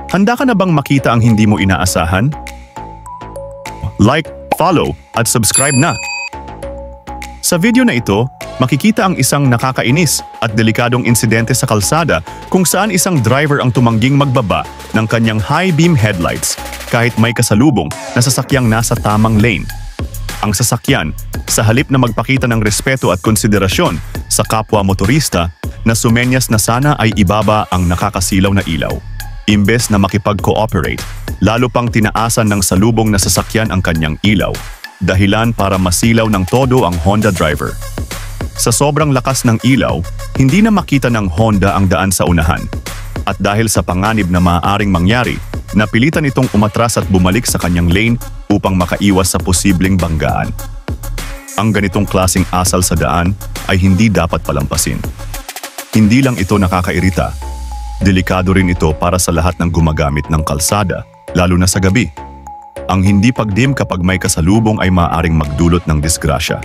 Handa ka na bang makita ang hindi mo inaasahan? Like, follow, at subscribe na! Sa video na ito, makikita ang isang nakakainis at delikadong insidente sa kalsada kung saan isang driver ang tumangging magbaba ng kanyang high beam headlights kahit may kasalubong na sasakyang nasa tamang lane. Ang sasakyan, sa halip na magpakita ng respeto at konsiderasyon sa kapwa motorista, na sumenyas na sana ay ibaba ang nakakasilaw na ilaw. Imbes na makipag-cooperate, lalo pang tinaasan ng salubong na sasakyan ang kanyang ilaw, dahilan para masilaw ng todo ang Honda driver. Sa sobrang lakas ng ilaw, hindi na makita ng Honda ang daan sa unahan. At dahil sa panganib na maaaring mangyari, napilitan itong umatras at bumalik sa kanyang lane upang makaiwas sa posibleng banggaan. Ang ganitong klaseng asal sa daan ay hindi dapat palampasin. Hindi lang ito nakakairita, delikado rin ito para sa lahat ng gumagamit ng kalsada, lalo na sa gabi. Ang hindi pagdim kapag may kasalubong ay maaaring magdulot ng disgrasya.